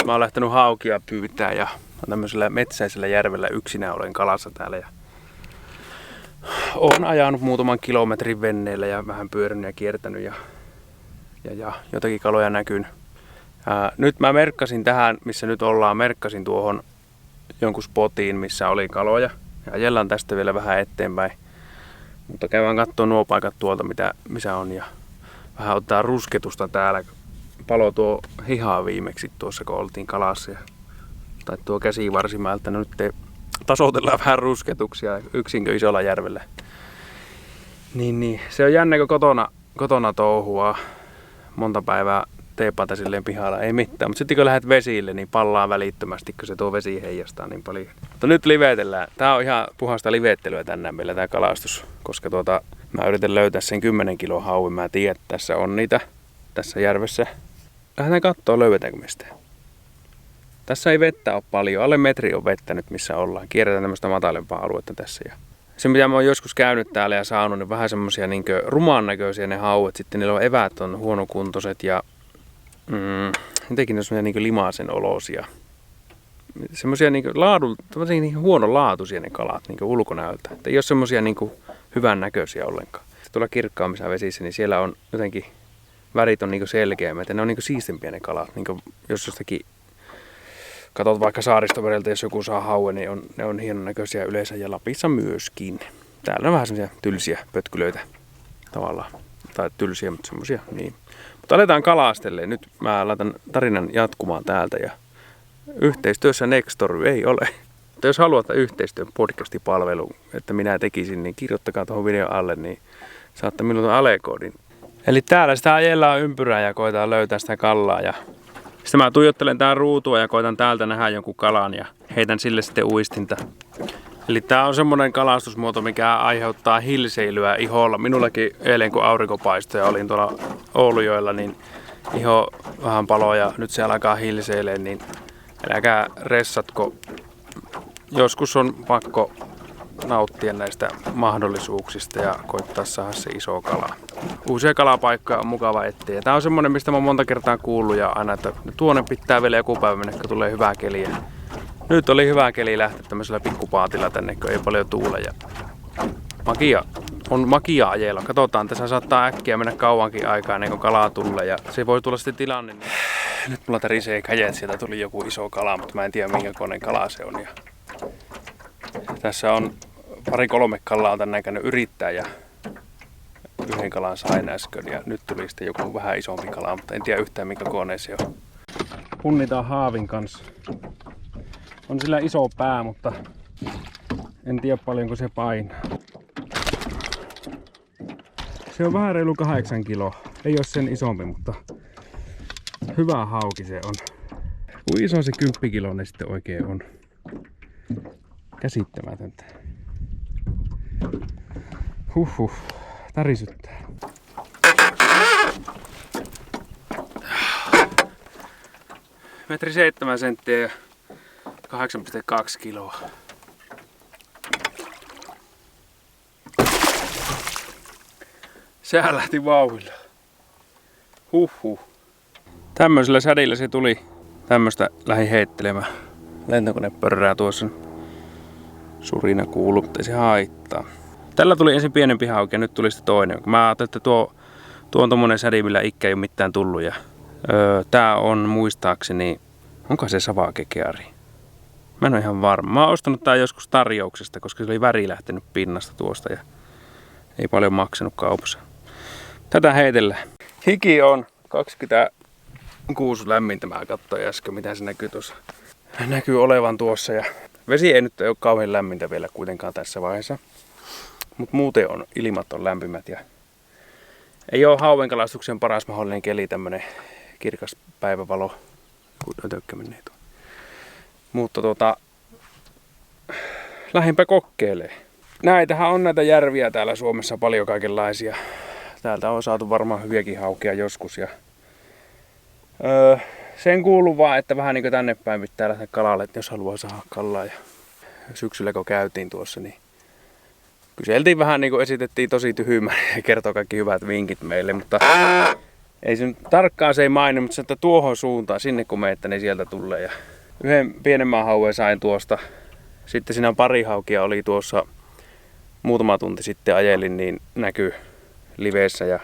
Mä oon lähtenyt haukia pyytää ja tämmöisellä metsäisellä järvellä yksinään olen kalassa täällä. Ja oon ajanut muutaman kilometrin venneellä ja vähän pyörinyt ja kiertänyt ja jotakin kaloja näkyy. Nyt mä merkkasin tähän, missä nyt ollaan, merkkasin tuohon jonkun spotiin, missä oli kaloja. Ja ajellaan tästä vielä vähän eteenpäin. Mutta käydään katsoa nuo paikat tuolta, missä on. Ja vähän ottaa rusketusta täällä. Palo tuo hihaa viimeksi tuossa, kun oltiin kalassa. Tai tuo Käsivarsimäeltä. No nyt tasoitellaan vähän rusketuksia yksinkö isolla järvellä. Niin. Se on jännä, kun kotona touhua. Monta päivää teepaata silleen pihalla, ei mitään. Mutta sitten kun lähdet vesille, niin pallaa välittömästi, kun se tuo vesi heijastaa niin paljon. Mutta nyt livetellään. Tää on ihan puhasta livettelyä tänään meillä tää kalastus. Koska mä yritän löytää sen 10 kilon hauen. Mä tiedän, että tässä on niitä tässä järvessä. Lähdetään kattoo, löydetäänkö mistään. Tässä ei vettä ole paljon. Alle metri on vettä nyt, missä ollaan. Kierretään tämmöistä matalempaa aluetta tässä. Ja se, mitä mä oon joskus käynyt täällä ja saanut, niin vähän semmosia niinkö rumaan näköisiä ne hauet. Sitten niillä on eväät on huonokuntoiset ja jotenkin ne on semmosia niinkö limaisen olosia. Semmosia niinkö niinkö huonolaatuisia ne kalat niinkö ulkonäöltä. Että ei ole semmosia niinkö hyvän näköisiä ollenkaan. Tuolla kirkkaammissa vesissä, niin siellä on jotenkin värit on niinkö selkeämmät ja ne on niinkö siistempiä ne kalat. Niinkö jos jostakin katot vaikka Saaristomereltä, jos joku saa hauen, niin ne on hienon näköisiä yleensä ja Lapissa myöskin. Täällä on vähän semmosia tylsiä pötkylöitä tavallaan. Tai tylsiä, mutta semmosia niin. Mutta aletaan kalastelemaan. Nyt mä laitan tarinan jatkumaan täältä ja yhteistyössä Nextory ei ole. Mutta jos haluat yhteistyön podcastipalvelu, että minä tekisin, niin kirjoittakaa tuohon videon alle, niin saatte minulta alekoodin. Eli täällä sitä ajellaan ympyrää ja koetaan löytää sitä kallaa. Ja sitten mä tuijottelen tää ruutua ja koitan täältä nähdä jonkun kalan ja heitän sille sitten uistinta. Eli tää on semmonen kalastusmuoto, mikä aiheuttaa hilseilyä iholla. Minullakin eilen kun aurinko paistoi ja olin tuolla Oulujoella, niin iho vähän paloi ja nyt se alkaa hilseilemään, niin älkää ressatko. Joskus on pakko nauttia näistä mahdollisuuksista ja koittaa saada se iso kala. Uusia kalapaikkoja on mukava etsiä. Tää on semmonen, mistä mä oon monta kertaa kuullut ja aina, että tuonne pitää vielä joku päivä mennä, kun tulee hyvää keliä. Nyt oli hyvä keli lähteä tämmöisellä pikkupaatilla tänne, kun ei paljon tuule. Ja makia ajella. Katsotaan, tässä saattaa äkkiä mennä kauankin aikaa ennen kuin kalaa tulee. Ja se voi tulla sitten tilanne. Niin nyt mulla tärisee kädet, sieltä tuli joku iso kala, mutta mä en tiedä minkä koneen kala se on. Ja tässä on 2-3 kalaa on tän näköinen yrittää ja yhden kalan sain äsken. Ja nyt tuli sitten joku vähän isompi kala, mutta en tiedä yhtään minkä kone se on. Punnitaan haavin kanssa. On sillä iso pää, mutta en tiedä paljonko se painaa. Se on vähän reilu 8 kiloa. Ei ole sen isompi, mutta hyvä hauki se on. Kuin iso se 10 kiloinen sitten oikein on. Käsittämätöntä. Huhhuh. Tärisyttää. Metri 7 senttiä ja 8,2 kiloa. Sehän lähti vauhdilla. Huhhuh. Tämmöisellä sädillä se tuli. Tämmöstä lähdin heittelemään. Lentokone pörrää tuossa. Surina kuuluu, mutta ei se haittaa. Tällä tuli ensin pienempi hauki ja nyt tuli sitten toinen. Mä ajattelin, että tuo on tommonen sädi, millä ikkä ei ole mitään tullut. Ja, tää on muistaakseni, onko se savakekeari? Mä en ole ihan varma. Mä oon ostanut tää joskus tarjouksesta, koska se oli väri lähtenyt pinnasta tuosta ja ei paljon maksanut kaupassa. Tätä heitellään. Hiki on 26 lämmintä. Mä katsoin äsken, mitä se näkyy tuossa. Näkyy olevan tuossa ja vesi ei nyt ole kauhean lämmintä vielä kuitenkaan tässä vaiheessa. Mutta muuten ilmat on lämpimät ja ei ole hauenkalastuksen paras mahdollinen keli, tämmönen kirkas päivävalo. Mutta lähimpä kokkeilee. Näitähän on näitä järviä täällä Suomessa paljon kaikenlaisia. Täältä on saatu varmaan hyviäkin haukia joskus. Ja, sen kuuluu vaan, että vähän niin kuin tänne päin pitää lähteä kalalle, että jos haluaa saada kalaa. Ja syksyllä kun käytiin tuossa, niin kyseltiin vähän, niin kuin esitettiin tosi tyhmää ja kertoi kaikki hyvät vinkit meille. Mutta ei se nyt tarkkaan se ei maini, mutta se, että tuohon suuntaan, sinne kun meitä, niin sieltä tulee. Ja yhden pienemmän hauen sain tuosta. Sitten siinä pari haukia oli tuossa muutama tunti sitten ajelin, niin näkyy liveissä. Ja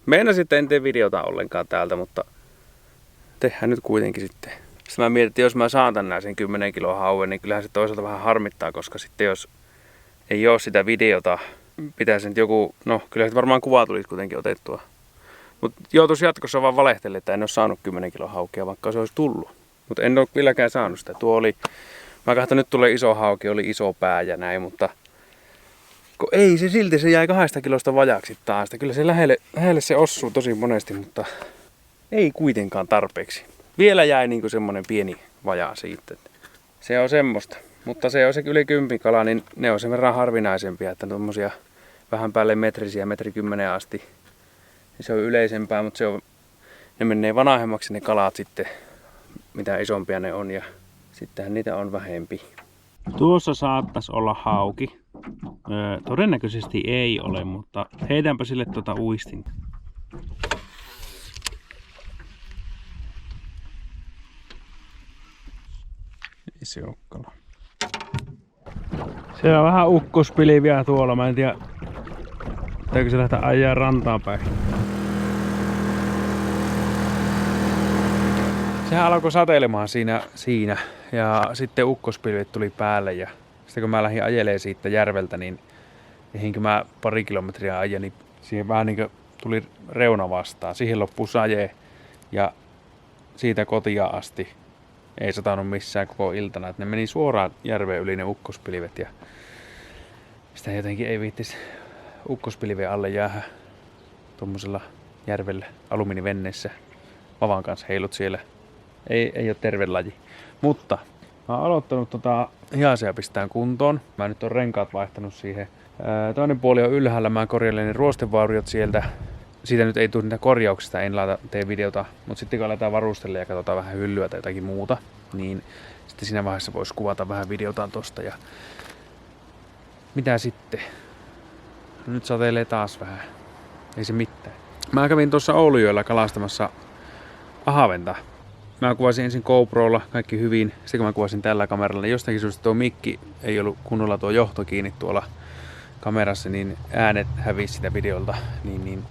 meinasin, että en tee videota ollenkaan täältä, mutta tehdään nyt kuitenkin sitten. Sitten mä mietin, että jos mä saan tänään sen 10 kiloa hauen, niin kyllähän se toisaalta vähän harmittaa, koska sitten jos ei ole sitä videota, pitäisi nyt joku, no kyllä varmaan kuvaa tulisi kuitenkin otettua. Mutta joutuisi jatkossa vaan valehtelemaan, että en ole saanut 10 kiloa haukea, vaikka se olisi tullut. Mutta en ole vieläkään saanut sitä. Tuo oli, mä katsoin, nyt tulee iso hauki, oli iso pää ja näin, mutta kun ei se silti, se jäi 2 kilosta vajaaksi taas. Kyllä se lähelle se osuu tosi monesti, mutta ei kuitenkaan tarpeeksi. Vielä jäi niinku semmonen pieni vajaa siitä. Se on semmoista. Mutta se on se yli 10 kala, niin ne on sen verran harvinaisempia, että tommosia vähän päälle metrisiä, 1,10 asti. Se on yleisempää, mutta ne menee vanhemmaksi ne kalat sitten, mitä isompia ne on, ja sittenhän niitä on vähempi. Tuossa saattaisi olla hauki. Todennäköisesti ei ole, mutta heitänpä sille uistin. Ei se ole kala. Siellä on vähän ukkospilviä tuolla, mä en tiedä, pitääkö se lähteä ajaa rantaan päin. Sehän alkoi sateilemaan siinä ja sitten ukkospilvet tuli päälle ja sitten kun mä lähdin ajelemaan siitä järveltä, niin ehinkö mä pari kilometriä ajan, niin siihen vähän niin kuin tuli reuna vastaan. Siihen loppui saje ja siitä kotia asti ei satanut missään koko iltana. Et ne meni suoraan järveen yli ne ukkospilvet ja sitä jotenkin ei viittis ukkospilveen alle jäädä tuommoisella järvellä alumiinivenneessä. Vavan kanssa heilut siellä. Ei ole terve laji. Mutta mä oon aloittanut hiasia pistään kuntoon. Mä nyt on renkaat vaihtanut siihen. Toinen puoli on ylhäällä. Mä korjailen ne ruostevauriot sieltä. Siitä nyt ei tule niitä korjauksista, en tee videota. Mutta sitten kun aletaan varustella ja katsotaan vähän hyllyä tai jotakin muuta, niin sitten siinä vaiheessa voisi kuvata vähän videota tosta. Ja mitä sitten? Nyt sateilee taas vähän. Ei se mitään. Mä kävin tuossa Oulujoella kalastamassa ahaventa. Mä kuvasin ensin GoProlla, kaikki hyvin. Sitten kun mä kuvasin tällä kameralla, niin jostakin syystä tuo mikki ei ollut kunnolla tuo johto kiinni tuolla kamerassa, niin äänet hävisi sitä videolta. Niin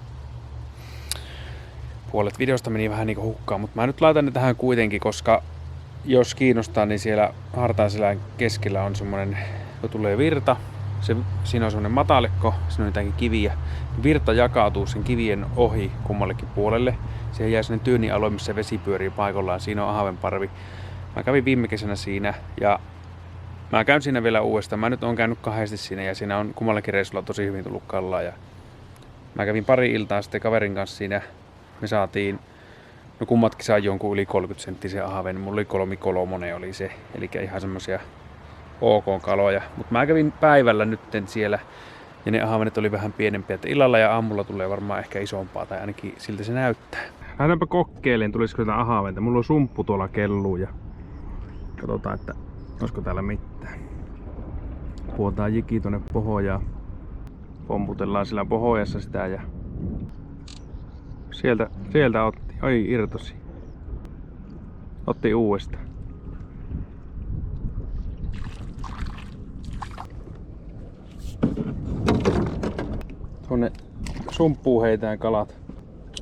puolet videosta meni vähän niinku hukkaan, mutta mä nyt laitan ne tähän kuitenkin, koska jos kiinnostaa, niin siellä hartaiselän keskellä on semmonen, kun tulee virta, siinä on semmonen matalekko, siinä on jotakin kiviä. Virta jakautuu sen kivien ohi kummallekin puolelle. Siihen jää sellainen tyyni alue, missä vesi pyörii paikallaan. Siinä on ahavenparvi. Mä kävin viime kesänä siinä ja mä käyn siinä vielä uudestaan. Mä nyt oon käynyt 2 siinä ja siinä on kummallakin reissulla tosi hyvin tullut kallaa. Ja mä kävin pari iltaa sitten kaverin kanssa siinä. Me saatiin, no kummatkin saa jonkun yli 30 senttisen ahaven. Mulla oli 3 oli se. Eli ihan semmosia OK-kaloja. Mutta mä kävin päivällä nytten siellä. Ja ne ahavenet oli vähän pienempiä, että illalla ja aamulla tulee varmaan ehkä isompaa, tai ainakin siltä se näyttää. Lähdetäänpä kokeilemaan, tulisiko jotain ahaventa. Mulla on sumppu tuolla kelluu ja katsotaan, että olisiko täällä mitään. Puotaan jiki tuonne pohjaan. Pomputellaan sillä pohjassa sitä ja sieltä otti. Oi, irtosi. Otti uudestaan. Tuonne sumppuun heitään kalat.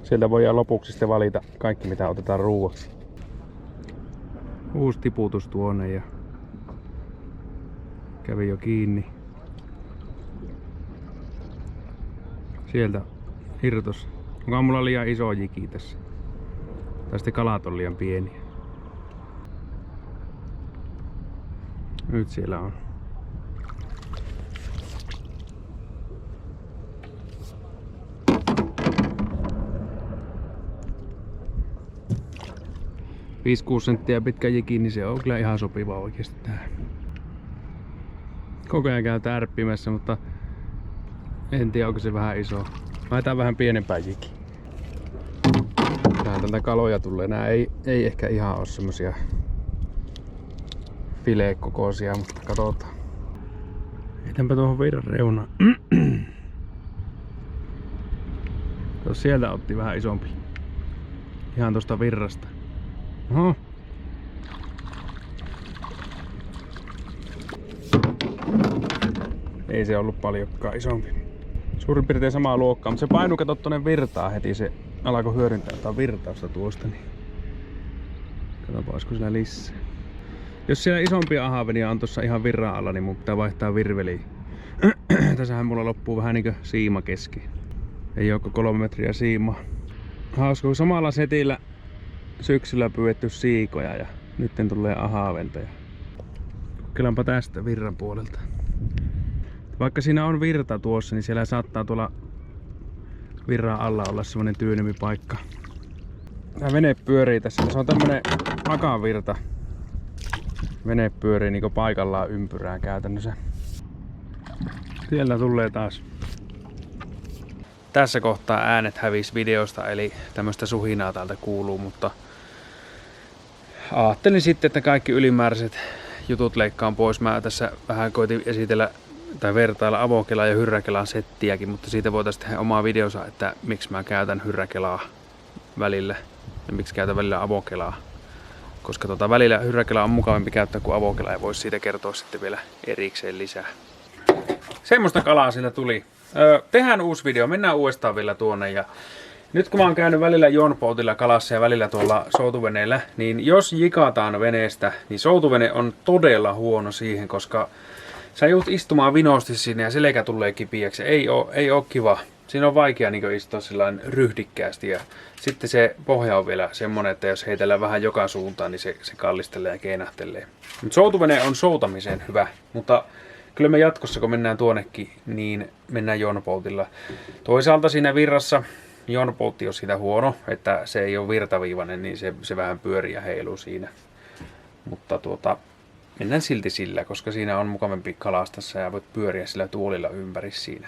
Sieltä voidaan lopuksi sitten valita kaikki mitä otetaan ruuaksi. Uusi tiputus tuonne ja kävi jo kiinni. Sieltä irtos. Onko mulla liian iso jiki tässä? Tai sitten kalat on liian pieniä. Nyt siellä on. $5-6 senttiä pitkä jiki, niin se on kyllä ihan sopiva oikeesti tähän. Koko ajan käy tärppimässä, mutta en tiedä onko se vähän iso. Mä etän vähän pienempää jiki. Tähän tältä kaloja tulee. Nää ei ehkä ihan oo semmosia fileekokoisia, mutta katsotaan. Heitänpä tuohon virran reunaan. Sieltä otti vähän isompi. Ihan tosta virrasta. Oho. Ei se ollut paljonkaan isompi. Suurin piirtein samaa luokkaa, mutta se painu kato tonne virtaa heti. Se alkoi hyödyntää jotain virtausta tuosta. Niin katsotaan, olisiko sillä lisää. Jos siellä isompia ahavenia on tuossa ihan virran alla, niin mun pitää vaihtaa virveliä. Tässähän mulla loppuu vähän niinkö siima kesken. Ei oo 3 metriä siimaa. Hauska, kun samalla setillä syksyllä pyydetty siikoja ja nyt tulee ahaventa. Kokeillaanpa tästä virran puolelta. Vaikka siinä on virta tuossa, niin siellä saattaa tuolla virran alla olla semmonen tyynemi paikka. Tää vene pyörii tässä. Se on tämmönen makavirta. Vene pyörii niinku paikallaan ympyrään käytännössä. Siellä tulee taas. Tässä kohtaa äänet hävisi videosta, eli tämmöstä suhinaa täältä kuuluu, mutta ajattelin sitten, että kaikki ylimääräiset jutut leikkaan pois. Mä tässä vähän koitin esitellä tai vertailla avokelaa ja hyrräkelan settiäkin, mutta siitä voitaisiin tehdä omaa videosa, että miksi mä käytän hyrräkelaa välillä ja miksi käytän välillä avokelaa. Koska välillä hyrräkelaa on mukavampi käyttää kuin avokelaa ja voisi siitä kertoa sitten vielä erikseen lisää. Semmoista kalaa sillä tuli. Tehdään uusi video, mennään uudestaan vielä tuonne. Ja nyt kun mä oon käynyt välillä jonpoutilla kalassa ja välillä tuolla soutuveneellä, niin jos jikataan veneestä, niin soutuvene on todella huono siihen, koska sä joudut istumaan vinosti sinne ja selkä tulee kipiäksi. Ei oo kiva. Siinä on vaikea niin istua sillain ryhdikkäästi ja sitten se pohja on vielä semmonen, että jos heitellään vähän joka suuntaan, niin se kallistelee ja keinähtelee. Mut soutuvene on soutamiseen hyvä, mutta kyllä me jatkossa, kun mennään tuonnekin, niin mennään jonpoutilla. Toisaalta siinä virrassa jonpoutti on siitä huono, että se ei ole virtaviivainen, niin se vähän pyörii ja heiluu siinä. Mutta mennään silti sillä, koska siinä on mukavampi kalastassa ja voit pyöriä sillä tuolilla ympäri siinä.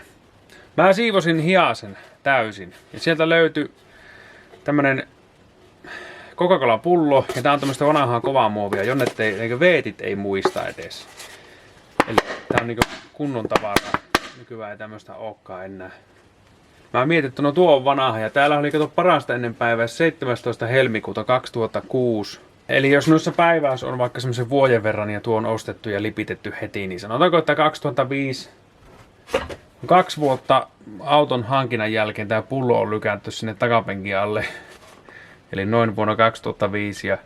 Mä siivosin hiasen täysin ja sieltä löytyi tämmönen Coca-Cola pullo ja tää on tämmöstä vanhaa kovaa muovia, jonne veetit ei muista edes. Eli tää on niinku kunnon tavaraa. Nykyään ei tämmöstä olekaan enää. Mä mietin, että no tuo on vanha ja täällä oli kato parasta ennen päivää 17. helmikuuta 2006. Eli jos noissa päivässä on vaikka semmoisen vuoden verran ja tuo on ostettu ja lipitetty heti, niin sanotaanko, että 2005, 2 vuotta auton hankinnan jälkeen tämä pullo on lykätty sinne takapenkin alle. Eli noin vuonna 2005 ja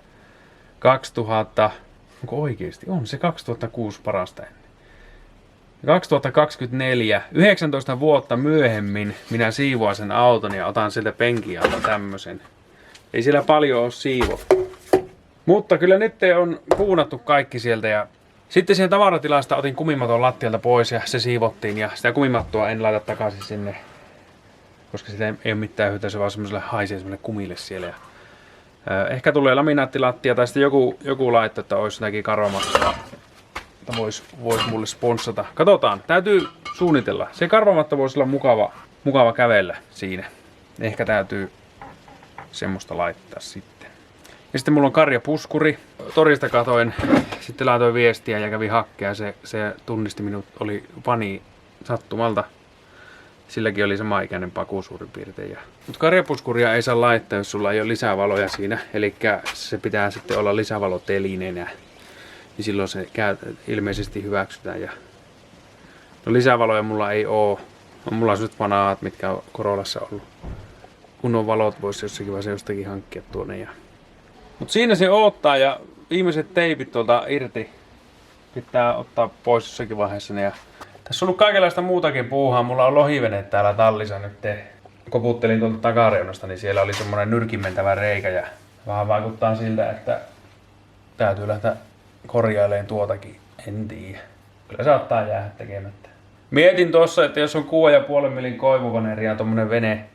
2000, onko oikeesti? On se 2006 parasta ennen. 2024, 19 vuotta myöhemmin, minä siivoan sen auton ja otan sieltä penkin alta tämmösen. Ei siellä paljon ole siivottu. Mutta kyllä nyt on puunattu kaikki sieltä ja sitten siihen tavaratilasta otin kumimaton lattialta pois ja se siivottiin ja sitä kumimattoa en laita takaisin sinne. Koska sitä ei ole mitään hyötyä, se vaan semmoiselle haisee semmoiselle kumille siellä. Ja, ehkä tulee laminaattilattia tai sitten joku laittaa, että olisi jotakin karvamattoa. Vois mulle sponssata. Katsotaan, täytyy suunnitella. Se karvamatto voisi olla mukava kävellä siinä. Ehkä täytyy semmoista laittaa sitten. Ja sitten mulla on karjapuskuri. Torista katoin, sitten laitoin viestiä ja kävi hakkea. Se tunnisti minut, oli fani sattumalta. Silläkin oli sama ikäinen paku suurin piirtein. Mutta karjapuskuria ei saa laittaa, jos sulla ei ole lisävaloja siinä. Eli se pitää sitten olla lisävalotelinenä. Niin silloin se ilmeisesti hyväksytään. No lisävaloja mulla ei oo. Mulla on sellaiset vanaat, mitkä on Corollassa ollut. Kunnon valot voisi jossakin vaiheessa jostakin hankkia tuonne. Mut siinä se odottaa ja viimeiset teipit tuolta irti pitää ottaa pois jossakin vaiheessa. Ja tässä on ollut kaikenlaista muutakin puuhaa. Mulla on lohivene täällä tallissa nyt. Koputtelin tuolta takareunasta, niin siellä oli semmonen nyrkimentävä reikä. Ja vähän vaikuttaa siltä, että täytyy lähteä korjailemaan tuotakin. En tiedä. Kyllä saattaa jäädä tekemättä. Mietin tossa, että jos on 6,5 millin koivuvaneri ja tommonen vene,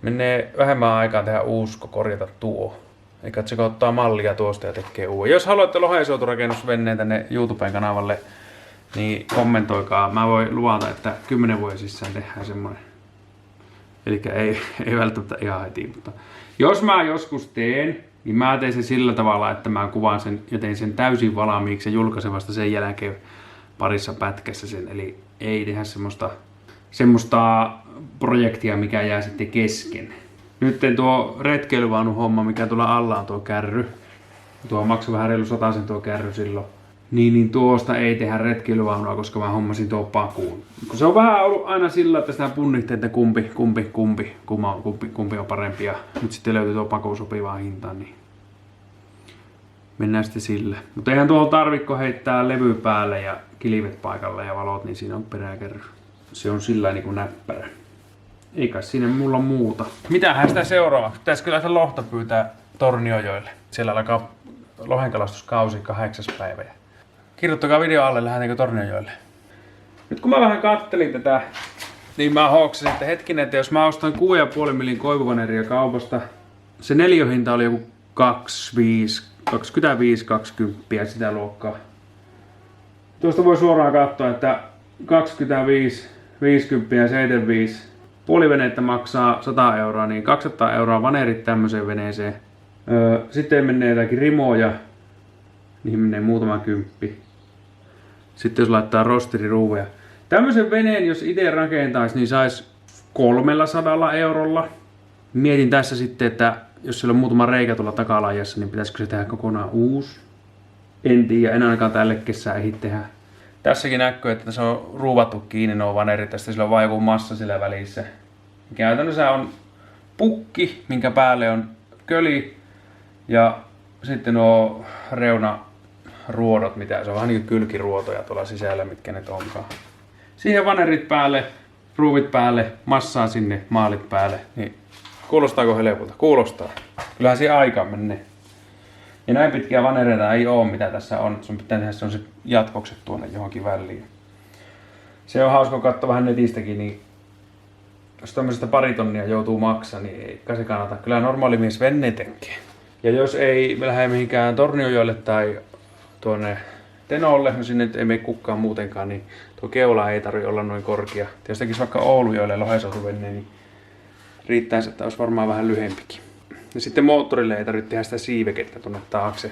menee vähemmän aikaa tehdä uusko korjata tuo. Eikä se ottaa mallia tuosta ja tekee uuden. Jos haluatte lohensouturakennusveneen tänne YouTuben kanavalle, niin kommentoikaa. Mä voin luvata, että 10 vuoden sisään tehdään semmonen. Elikkä ei välttämättä ihan heti, mutta jos mä joskus teen, niin mä teen sen sillä tavalla, että mä kuvaan sen ja teen sen täysin valmiiksi ja julkaisen vasta sen jälkeen parissa pätkässä sen. Eli ei tehdä semmoista projektia, mikä jää sitten kesken. Nyt tuo retkeilyvaunu homma, mikä tuolla alla on tuo kärry. Tuo maksoi vähän reilu 100 tuo kärry silloin. Niin tuosta ei tehdä retkeilyvaunua, koska mä hommasin tuo pakuun. Kun se on vähän ollut aina sillä, että sitä punnittiin, että kumpi on parempi. Ja nyt sitten löytyy tuo pakuun sopivaa hintaan, niin mennään sitten sille. Mutta eihän tuohon tarvikko heittää levy päälle ja kilvet paikalle ja valot, niin siinä on peräkärry. Se on sillä niin kuin näppärä. Ei kai siinä mulla muuta. Mitähän sitä seuraavaksi? Pitäisi kyllä sitä lohta pyytää Torniojoelle. Siellä alkaa lohenkalastuskausi 8. päivä. Kirjoittakaa video alle, lähdetäänkö Torniojoelle. Nyt kun mä vähän kattelin tätä, niin mä hoksasin, että hetkinen, että jos mä ostan 6,5 millin koivuvaneria kaupasta, se neliöhinta oli joku 25-20 sitä luokkaa. Tuosta voi suoraan katsoa, että 25, 50 ja 75 puoliveneettä maksaa 100 euroa, niin 200 euroa vanerit tämmöiseen veneeseen. Sitten menee jotakin rimoja, niihin menee muutama kymppi. Sitten jos laittaa rostiriruuveja. Tämmöisen veneen, jos itse rakentaisi, niin saisi 300 eurolla. Mietin tässä sitten, että jos siellä on muutama reikä tuolla takalajassa, niin pitäisikö se tehdä kokonaan uusi? En tiedä, en ainakaan tälle kesään ehdi tehdä. Tässäkin näkyy, että se on ruuvattu kiinni nuo vanerit, tästä sillä on vain joku massa sillä välissä. Käytännössä on pukki, minkä päälle on köli ja sitten nuo reunaruodot, mitä se on vähän niin kuin kylkiruotoja tuolla sisällä, mitkä ne onkaan. Siihen vanerit päälle, ruuvit päälle, massaa sinne, maalit päälle. Niin kuulostaako helpolta? Kuulostaa. Kyllähän siihen aikaan menee. Ja näin pitkiä vanereita ei oo, mitä tässä on. Sun pitää tehdä sellaiset jatkokset tuonne johonkin väliin. Se on hauska katsoa vähän netistäkin, niin jos tämmöisestä 2 tonnia joutuu maksaa, niin ei se kannata. Kyllä normaali mies venne tekee. Ja jos ei lähde mihinkään Torniojoelle tai tuonne Tenolle, no sinne ei mene kukaan muutenkaan, niin tuo keula ei tarvitse olla noin korkea. Jos tekisi vaikka Oulujoelle lohensoutuvenne, niin riittäisi, että olisi varmaan vähän lyhempikin. Ja sitten moottorille ei tarvitse tehdä sitä siivekettä tuonne taakse.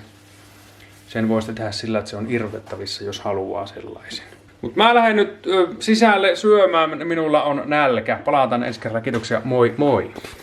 Sen voi sitten tehdä sillä, että se on irrotettavissa, jos haluaa sellaisen. Mutta mä lähden nyt sisälle syömään, minulla on nälkä. Palataan ensi kerralla, kiitoksia, moi moi!